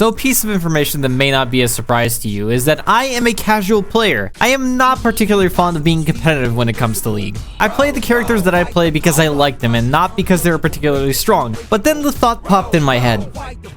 So a piece of information that may not be a surprise to you is that I am a casual player. I am not particularly fond of being competitive when it comes to League. I play the characters that I play because I like them and not because they're particularly strong. But then the thought popped in my head,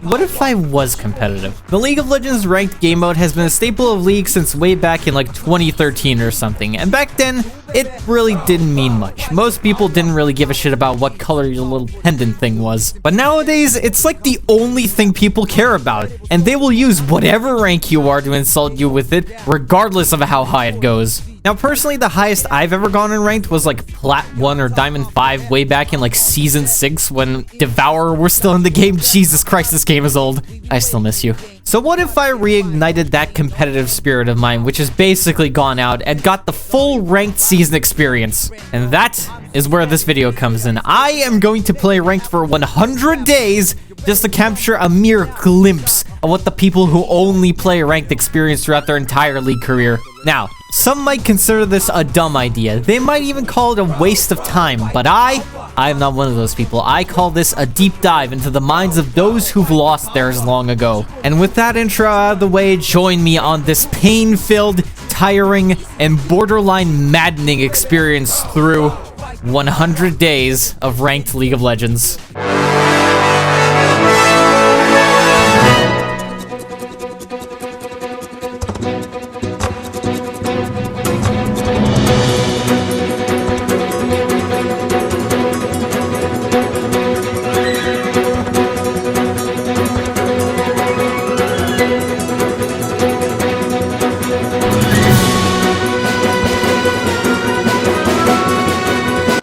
what if I was competitive? The League of Legends ranked game mode has been a staple of League since way back in like 2013 or something, and back then, it really didn't mean much. Most people didn't really give a shit about what color your little pendant thing was. But nowadays, it's like the only thing people care about, and they will use whatever rank you are to insult you with it, regardless of how high it goes. Now, personally, the highest I've ever gone in ranked was like Plat 1 or Diamond 5 way back in like Season 6 when Devourer were still in the game. Jesus Christ, this game is old. I still miss you. So what if I reignited that competitive spirit of mine, which has basically gone out, and got the full ranked season experience? And that is where this video comes in. I am going to play ranked for 100 days just to capture a mere glimpse of what the people who only play ranked experience throughout their entire League career. Now, some might consider this a dumb idea. They might even call it a waste of time, but I am not one of those people. I call this a deep dive into the minds of those who've lost theirs long ago. And with that intro out of the way, join me on this pain-filled, tiring, and borderline maddening experience through 100 days of ranked League of Legends.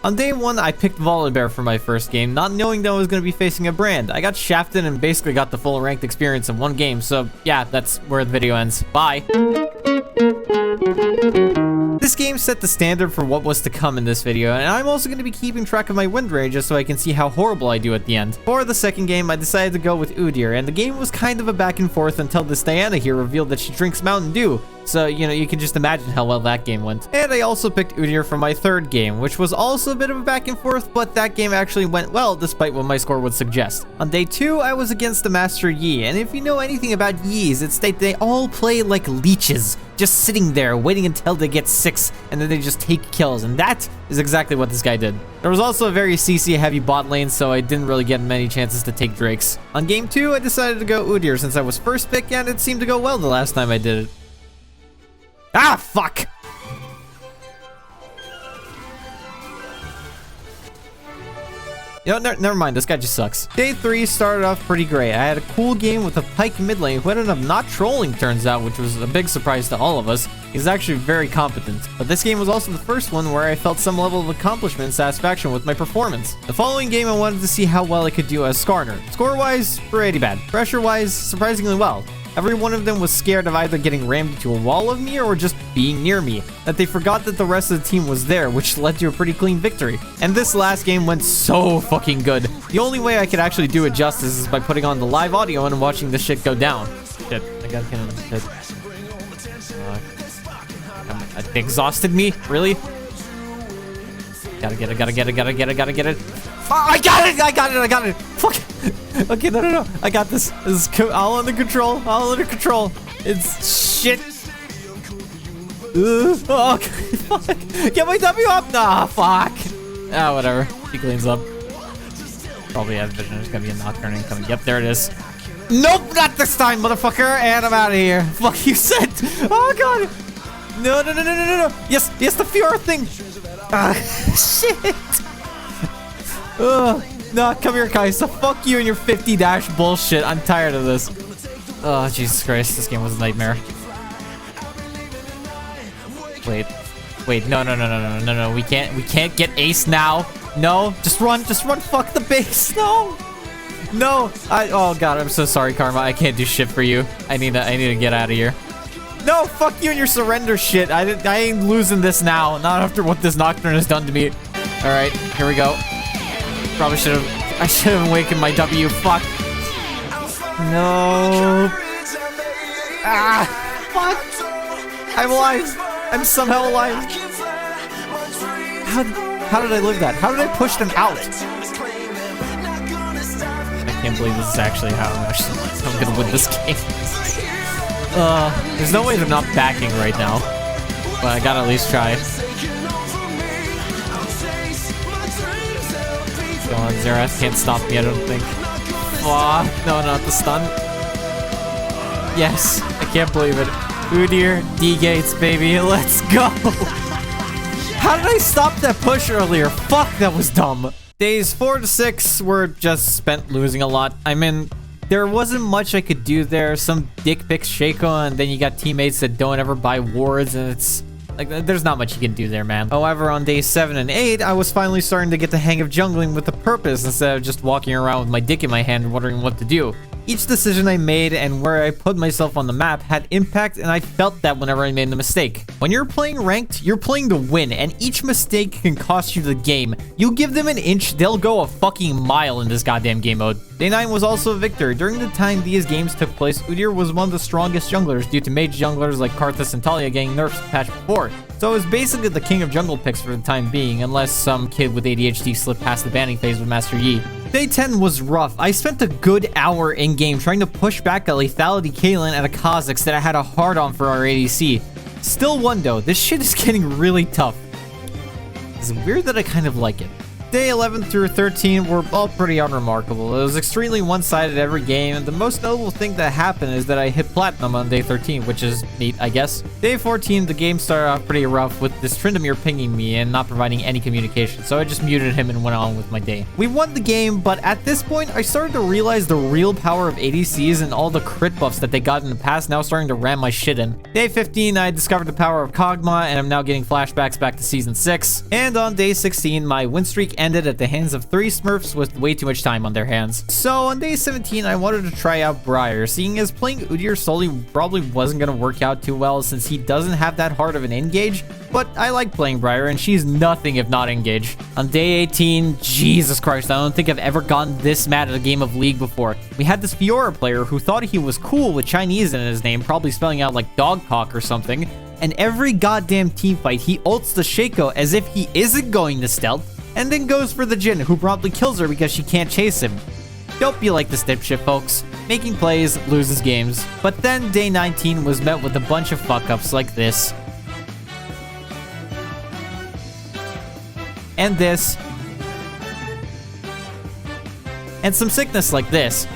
On day one, I picked Volibear for my first game, not knowing that I was going to be facing a brand. I got shafted and basically got the full ranked experience in one game, so yeah, that's where the video ends. Bye. This game set the standard for what was to come in this video, and I'm also going to be keeping track of my win rate just so I can see how horrible I do at the end. For the second game, I decided to go with Udyr, and the game was kind of a back and forth until this Diana here revealed that she drinks Mountain Dew. So, you know, you can just imagine how well that game went. And I also picked Udyr for my third game, which was also a bit of a back and forth, but that game actually went well despite what my score would suggest. On day 2, I was against the Master Yi, and if you know anything about Yis, it's that they all play like leeches, just sitting there waiting until they get 6, and then they just take kills, and that is exactly what this guy did. There was also a very CC heavy bot lane, so I didn't really get many chances to take Drakes. On game 2, I decided to go Udyr since I was first pick, and it seemed to go well the last time I did it. Ah, fuck! You know, never mind, this guy just sucks. Day 3 started off pretty great. I had a cool game with a Pyke mid lane who ended up not trolling, turns out, which was a big surprise to all of us. He's actually very competent. But this game was also the first one where I felt some level of accomplishment and satisfaction with my performance. The following game, I wanted to see how well I could do as Skarner. Score-wise, pretty bad. Pressure-wise, surprisingly well. Every one of them was scared of either getting rammed into a wall of me or just being near me, that they forgot that the rest of the team was there, which led to a pretty clean victory. And this last game went so fucking good. The only way I could actually do it justice is by putting on the live audio and watching this shit go down. Shit, I gotta get him. It exhausted me? Really? Gotta get it. Oh, I got it! Fuck! Okay, no. I got this. This is all under control. It's shit. Oh, fuck. Get my W up! Nah, fuck. Ah, whatever. He cleans up. Probably has vision. There's gonna be a Nocturne incoming. Yep, there it is. Nope, not this time, motherfucker. And I'm out of here. Fuck you said. Oh, God. No. Yes, the Fiora thing. Ah, shit. Ugh. No, come here, Kaisa. Fuck you and your 50 dash bullshit. I'm tired of this. Oh, Jesus Christ. This game was a nightmare. Wait. No. We can't get ace now. No. Just run. Fuck the base. No. Oh, God. I'm so sorry, Karma. I can't do shit for you. I need to get out of here. No, fuck you and your surrender shit. I ain't losing this now. Not after what this Nocturne has done to me. All right, here we go. Probably I should have awakened my W. Fuck. No. Ah, fuck. I'm alive. I'm somehow alive. How did I live that? How did I push them out? I can't believe this is actually how I'm gonna win this game. There's no way they're not backing right now. But I gotta at least try. Go on, Xerath can't stop me, I don't think. Aw, no, not the stun. Yes, I can't believe it. Udyr, D-Gates, baby, let's go! How did I stop that push earlier? Fuck, that was dumb. Days 4 to 6 were just spent losing a lot. I mean, there wasn't much I could do there. Some dick picks Shaco, and then you got teammates that don't ever buy wards, and it's like, there's not much you can do there, man. However, on days 7 and 8, I was finally starting to get the hang of jungling with a purpose instead of just walking around with my dick in my hand wondering what to do. Each decision I made and where I put myself on the map had impact, and I felt that whenever I made a mistake. When you're playing ranked, you're playing to win, and each mistake can cost you the game. You give them an inch, they'll go a fucking mile in this goddamn game mode. Day 9 was also a victor. During the time these games took place, Udyr was one of the strongest junglers due to mage junglers like Karthus and Talia getting nerfs the patch before. So I was basically the king of jungle picks for the time being, unless some kid with ADHD slipped past the banning phase with Master Yi. Day 10 was rough. I spent a good hour in-game trying to push back a lethality Caitlyn at a Kha'Zix that I had a hard-on for our ADC. Still won though, this shit is getting really tough. It's weird that I kind of like it. Day 11 through 13 were all pretty unremarkable. It was extremely one-sided every game, and the most notable thing that happened is that I hit Platinum on day 13, which is neat, I guess. Day 14, the game started off pretty rough with this Tryndamere pinging me and not providing any communication, so I just muted him and went on with my day. We won the game, but at this point, I started to realize the real power of ADCs and all the crit buffs that they got in the past now starting to ram my shit in. Day 15, I discovered the power of Kog'Maw, and I'm now getting flashbacks back to Season 6. And on day 16, my win streak ended at the hands of 3 Smurfs with way too much time on their hands. So on day 17, I wanted to try out Briar, seeing as playing Udyr solely probably wasn't going to work out too well since he doesn't have that hard of an engage, but I like playing Briar and she's nothing if not engaged. On day 18, Jesus Christ, I don't think I've ever gotten this mad at a game of League before. We had this Fiora player who thought he was cool with Chinese in his name, probably spelling out like dog cock or something, and every goddamn team fight he ults the Shaco as if he isn't going to stealth, and then goes for the Jhin, who promptly kills her because she can't chase him. Don't be like this dipshit, folks. Making plays loses games. But then day 19 was met with a bunch of fuck-ups like this. And this. And some sickness like this.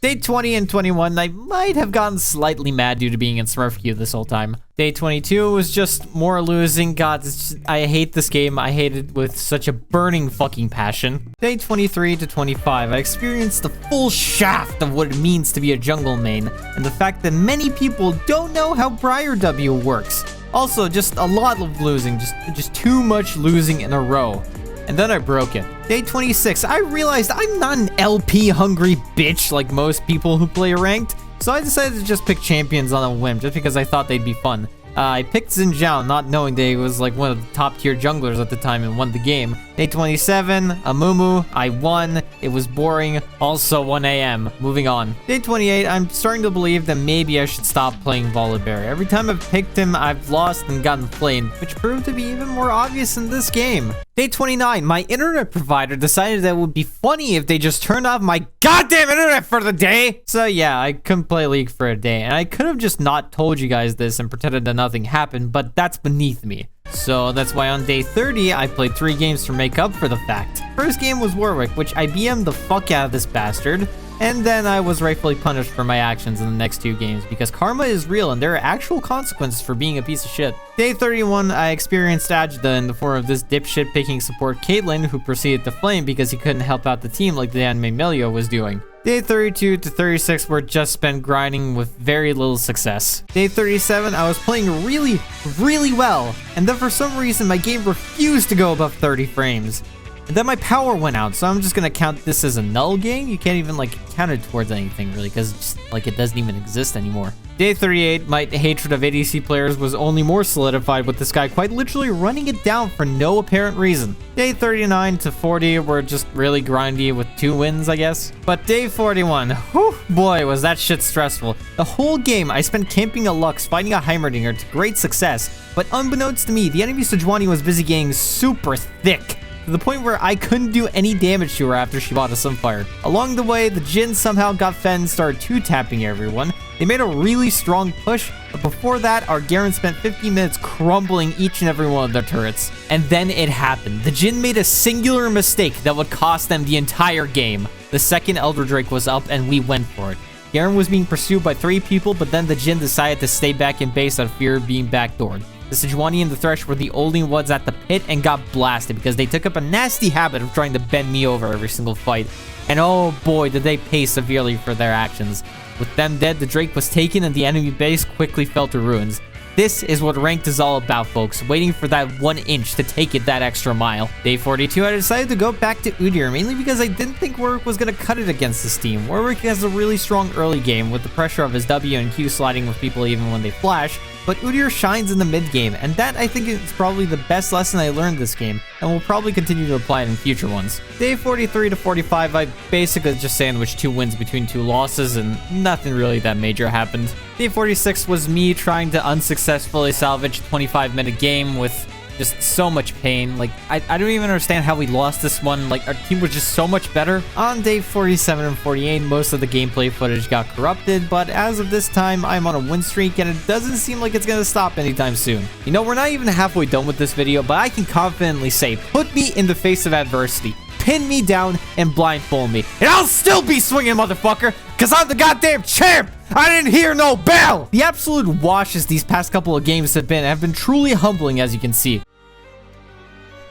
Day 20 and 21, I might have gotten slightly mad due to being in Smurf queue this whole time. Day 22 was just more losing. God, I hate this game. I hate it with such a burning fucking passion. Day 23 to 25, I experienced the full shaft of what it means to be a jungle main, and the fact that many people don't know how Briar W works. Also, just a lot of losing, just too much losing in a row. And then I broke it. Day 26, I realized I'm not an LP hungry bitch like most people who play ranked, so I decided to just pick champions on a whim just because I thought they'd be fun. I picked Xin Zhao, not knowing that he was like one of the top tier junglers at the time and won the game. Day 27, Amumu, I won. It was boring. Also 1 AM. Moving on. Day 28, I'm starting to believe that maybe I should stop playing Volibear. Every time I've picked him, I've lost and gotten flamed, which proved to be even more obvious in this game. Day 29, my internet provider decided that it would be funny if they just turned off my goddamn internet for the day. So yeah, I couldn't play League for a day, and I could have just not told you guys this and pretended that nothing happened, but that's beneath me. So that's why on day 30, I played 3 games to make up for the fact. First game was Warwick, which I BM'd the fuck out of this bastard, and then I was rightfully punished for my actions in the next 2 games because karma is real and there are actual consequences for being a piece of shit. Day 31, I experienced Ajda in the form of this dipshit picking support Caitlyn, who proceeded to flame because he couldn't help out the team like the anime Melio was doing. Day 32 to 36 were just spent grinding with very little success. Day 37, I was playing really well, and then for some reason my game refused to go above 30 frames. And then my power went out, so I'm just gonna count this as a null game. You can't even like count it towards anything really, because like it doesn't even exist anymore. Day 38, my hatred of ADC players was only more solidified with this guy quite literally running it down for no apparent reason. Day 39 to 40 were just really grindy with 2 wins, I guess. But day 41, whew, boy, was that shit stressful. The whole game, I spent camping a Lux, fighting a Heimerdinger to great success. But unbeknownst to me, the enemy Sejuani was busy getting super thick, to the point where I couldn't do any damage to her after she bought a Sunfire. Along the way, the Jhin somehow got fed and started 2-tapping everyone. They made a really strong push, but before that, our Garen spent 50 minutes crumbling each and every one of their turrets. And then it happened. The Jhin made a singular mistake that would cost them the entire game. The second Elder Drake was up and we went for it. Garen was being pursued by 3 people, but then the Jhin decided to stay back in base out of fear of being backdoored. The Sejuani and the Thresh were the only ones at the pit and got blasted because they took up a nasty habit of trying to bend me over every single fight. And oh boy, did they pay severely for their actions. With them dead, the Drake was taken and the enemy base quickly fell to ruins. This is what ranked is all about, folks, waiting for that 1 inch to take it that extra mile. Day 42, I decided to go back to Udyr, mainly because I didn't think Warwick was going to cut it against this team. Warwick has a really strong early game with the pressure of his W and Q sliding with people even when they flash, but Udyr shines in the mid game, and that I think is probably the best lesson I learned this game, and will probably continue to apply it in future ones. Day 43 to 45, I basically just sandwiched 2 wins between 2 losses, and nothing really that major happened. Day 46 was me trying to unsuccessfully salvage a 25-minute game with just so much pain. Like, I don't even understand how we lost this one. Like, our team was just so much better. On day 47 and 48, most of the gameplay footage got corrupted, but as of this time, I'm on a win streak, and it doesn't seem like it's gonna stop anytime soon. You know, we're not even halfway done with this video, but I can confidently say, put me in the face of adversity, pin me down, and blindfold me, and I'll still be swinging, motherfucker, because I'm the goddamn champ! I didn't hear no bell! The absolute washes these past couple of games have been truly humbling, as you can see.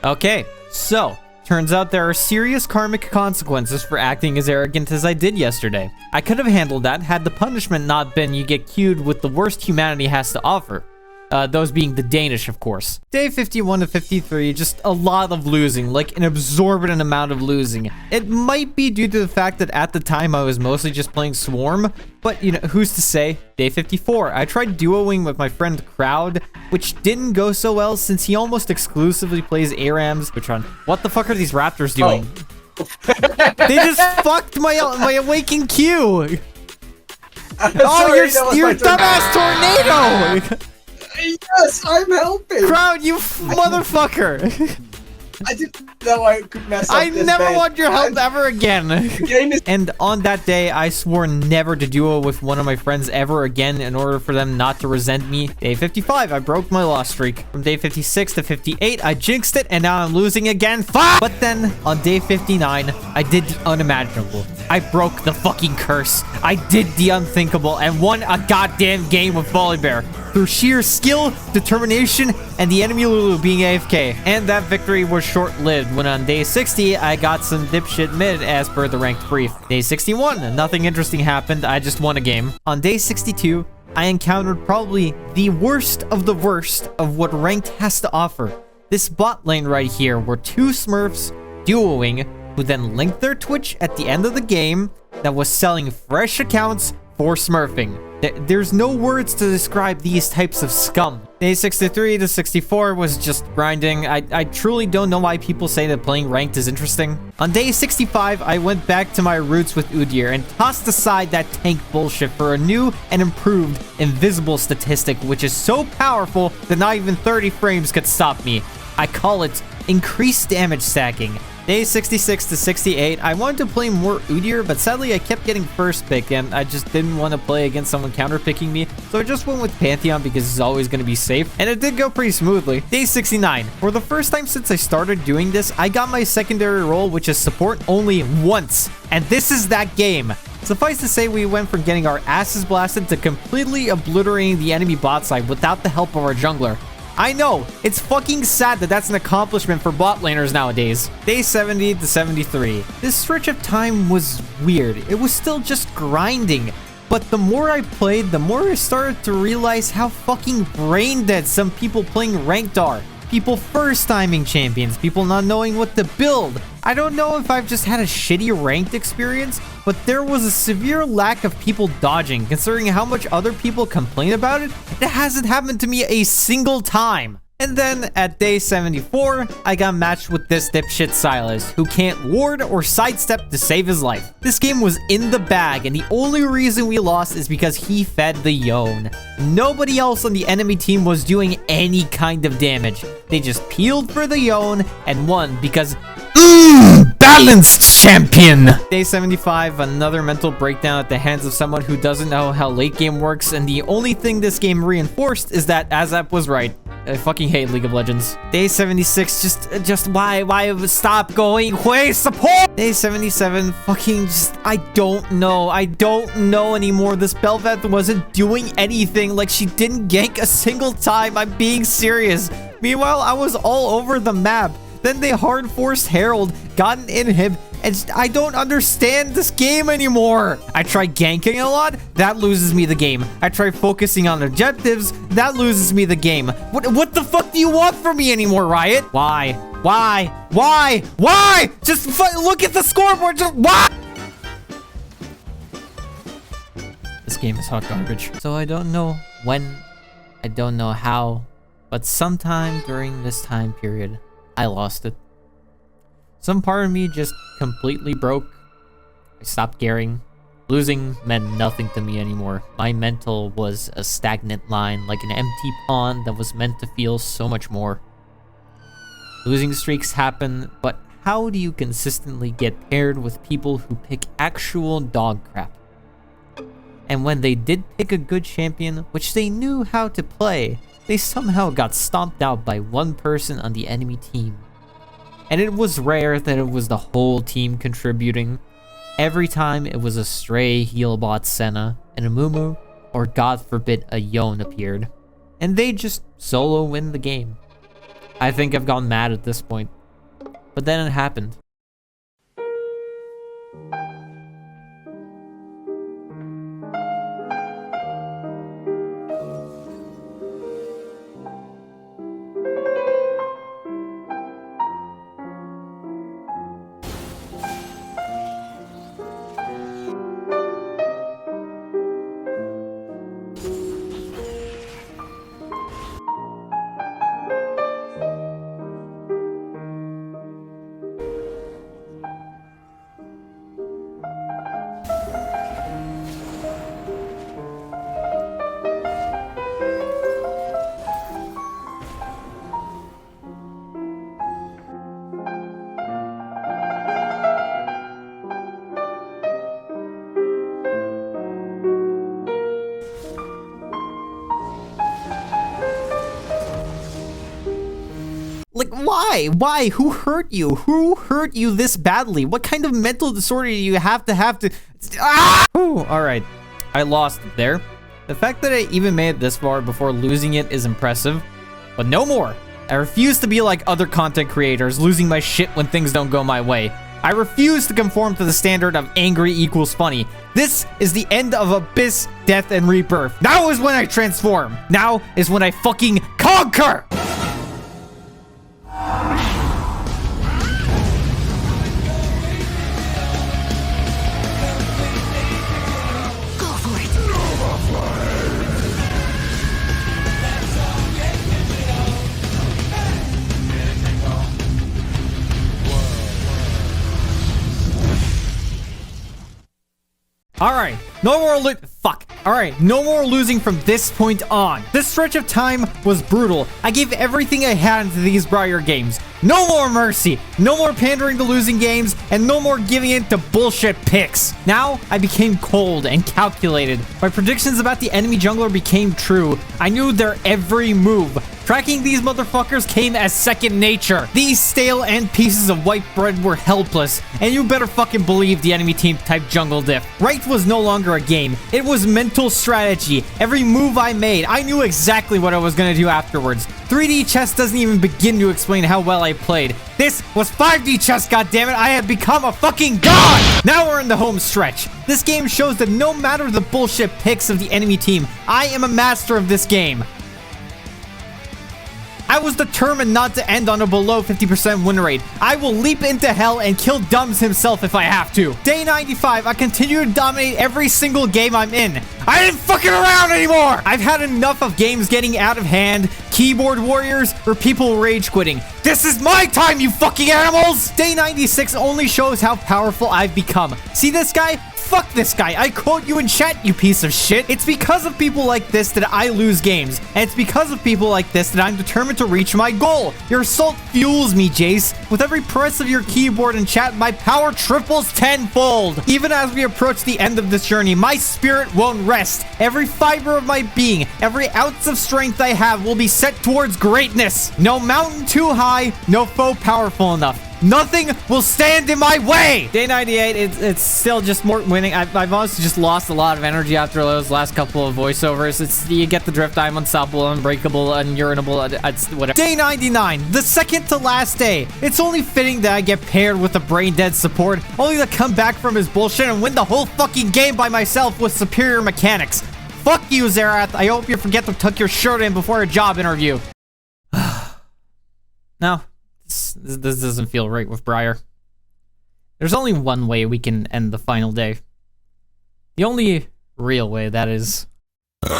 Okay, so, turns out there are serious karmic consequences for acting as arrogant as I did yesterday. I could have handled that had the punishment not been you get queued with the worst humanity has to offer. Those being the Danish, of course. Day 51 to 53, just a lot of losing, like an absorbent amount of losing. It might be due to the fact that at the time I was mostly just playing Swarm, but you know, who's to say? Day 54, I tried duoing with my friend Crowd, which didn't go so well since he almost exclusively plays ARAMs. What the fuck are these raptors doing? Oh. They just fucked my awakened Q! Oh, your dumbass tornado! Yes, I'm helping! Crowd, you motherfucker! I didn't know I could mess up I never want your help ever again. And on that day, I swore never to duo with one of my friends ever again in order for them not to resent me. Day 55, I broke my loss streak. From day 56 to 58, I jinxed it, and now I'm losing again. Fuck! But then, on day 59, I did the unimaginable. I broke the fucking curse. I did the unthinkable and won a goddamn game with Volibear through sheer skill, determination, and the enemy Lulu being AFK. And that victory was short-lived when on day 60, I got some dipshit mid as per the ranked brief. Day 61, nothing interesting happened, I just won a game. On day 62, I encountered probably the worst of what ranked has to offer. This bot lane right here were 2 Smurfs duoing, who then linked their Twitch at the end of the game that was selling fresh accounts for smurfing. There's no words to describe these types of scum. Day 63 to 64 was just grinding. I truly don't know why people say that playing ranked is interesting. On day 65, I went back to my roots with Udyr and tossed aside that tank bullshit for a new and improved invisible statistic, which is so powerful that not even 30 frames could stop me. I call it increased damage stacking. Day 66 to 68, I wanted to play more Udyr, but sadly I kept getting first pick and I just didn't want to play against someone counter-picking me, so I just went with Pantheon because it's always going to be safe, and it did go pretty smoothly. Day 69, for the first time since I started doing this, I got my secondary role, which is support, only once, and this is that game. Suffice to say, we went from getting our asses blasted to completely obliterating the enemy bot side without the help of our jungler. I know, it's fucking sad that that's an accomplishment for bot laners nowadays. Day 70 to 73. This stretch of time was weird. It was still just grinding. But the more I played, the more I started to realize how fucking brain dead some people playing ranked are. people first timing champions, people not knowing what to build. I don't know if I've just had a shitty ranked experience, but there was a severe lack of people dodging. Considering how much other people complain about it, it hasn't happened to me a single time. And then at day 74, I got matched with this dipshit Silas, who can't ward or sidestep to save his life. This game was in the bag, and the only reason we lost is because he fed the Yone. Nobody else on the enemy team was doing any kind of damage. They just peeled for the Yone and won because balanced champion! Day 75, another mental breakdown at the hands of someone who doesn't know how late game works, and the only thing this game reinforced is that Azap was right. I fucking hate League of Legends. Day 76, just why stop going away, support! Day 77, fucking just, I don't know anymore. This Bel'Veth wasn't doing anything, like she didn't gank a single time, I'm being serious. Meanwhile, I was all over the map. Then they hard forced Herald, got an inhib, and I don't understand this game anymore. I try ganking a lot, that loses me the game. I try focusing on objectives, that loses me the game. What the fuck do you want from me anymore, Riot? Why? Just look at the scoreboard, just why? This game is hot garbage. So I don't know when, I don't know how, but sometime during this time period, I lost it. Some part of me just completely broke. I stopped caring. Losing meant nothing to me anymore. My mental was a stagnant line, like an empty pond that was meant to feel so much more. Losing streaks happen, but how do you consistently get paired with people who pick actual dog crap? And when they did pick a good champion, which they knew how to play, they somehow got stomped out by one person on the enemy team. And it was rare that it was the whole team contributing. Every time it was a stray healbot Senna, and a Mumu, or God forbid a Yone appeared. And they just solo win the game. I think I've gone mad at this point. But then it happened. Like, why? Why? Who hurt you? Who hurt you this badly? What kind of mental disorder do you have to... Ah! Ooh, alright. I lost it there. The fact that I even made it this far before losing it is impressive. But no more. I refuse to be like other content creators, losing my shit when things don't go my way. I refuse to conform to the standard of angry equals funny. This is the end of Abyss, Death, and Rebirth. Now is when I transform. Now is when I fucking conquer! Alright, no more fuck. Alright, no more losing from this point on. This stretch of time was brutal. I gave everything I had into these Briar games. No more mercy, no more pandering to losing games, and no more giving in to bullshit picks. Now, I became cold and calculated. My predictions about the enemy jungler became true. I knew their every move. Tracking these motherfuckers came as second nature. These stale end pieces of white bread were helpless, and you better fucking believe the enemy team typed jungle diff. Right was no longer a game. It was mental strategy. Every move I made, I knew exactly what I was gonna do afterwards. 3D chess doesn't even begin to explain how well I played. This was 5D chess, goddammit. I have become a fucking god! Now we're in the home stretch. This game shows that no matter the bullshit picks of the enemy team, I am a master of this game. I was determined not to end on a below 50% win rate. I will leap into hell and kill Dumbs himself if I have to. Day 95, I continue to dominate every single game I'm in. I ain't fucking around anymore! I've had enough of games getting out of hand, keyboard warriors, or people rage quitting. This is my time, you fucking animals! Day 96 only shows how powerful I've become. See this guy? Fuck this guy. I quote you in chat, you piece of shit. It's because of people like this that I lose games. And it's because of people like this that I'm determined to reach my goal. Your assault fuels me, Jace. With every press of your keyboard and chat, my power triples tenfold. Even as we approach the end of this journey, my spirit won't rest. Every fiber of my being, every ounce of strength I have will be set towards greatness. No mountain too high, no foe powerful enough. Nothing will stand in my way. Day 98, it's still just more winning. I've honestly just lost a lot of energy after those last couple of voiceovers. You get the drift. I'm unstoppable, unbreakable, unurinable, whatever. Day 99, the second to last day. It's only fitting that I get paired with a brain dead support, only to come back from his bullshit and win the whole fucking game by myself with superior mechanics. Fuck you, Zerath. I hope you forget to tuck your shirt in before a job interview. No. This doesn't feel right with Briar. There's only one way we can end the final day. The only real way, that is. For just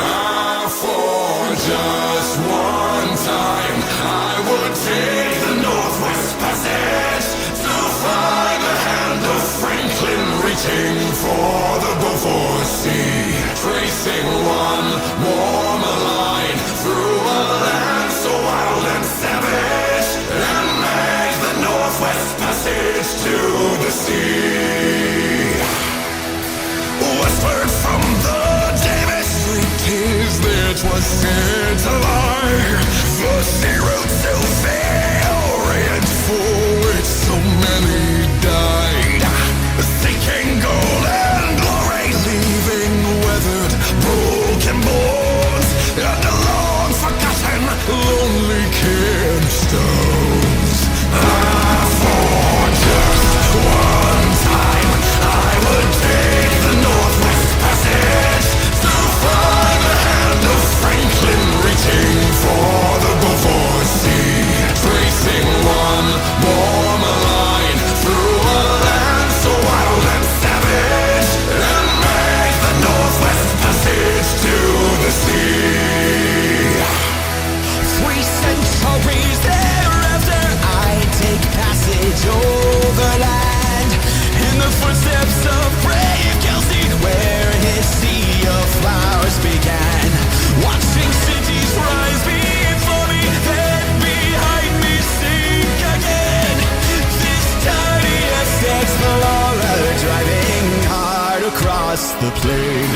one time, I would take the Northwest Passage to find the hand of Franklin reaching for the Beaufort Sea, tracing one warm line through a land so wild and savage, and make the Northwest Passage to the sea. Westward from the Davis Street, there 'twas said to lie, the sea road to failure for which so many died, seeking gold and glory, leaving weathered, broken bones and the long forgotten, lonely campstones. For just one time, I would take the Northwest Passage to find the hand of Franklin reaching for the Beaufort Sea, tracing one warm line through a land so wild and savage, and make the Northwest Passage to the sea. 3 centuries thereafter, I take passage overland in the footsteps of brave Kelsey, where his sea of flowers began. Watching cities rise before me, then behind me sink again. This tiny Essex explorer driving hard across the plain.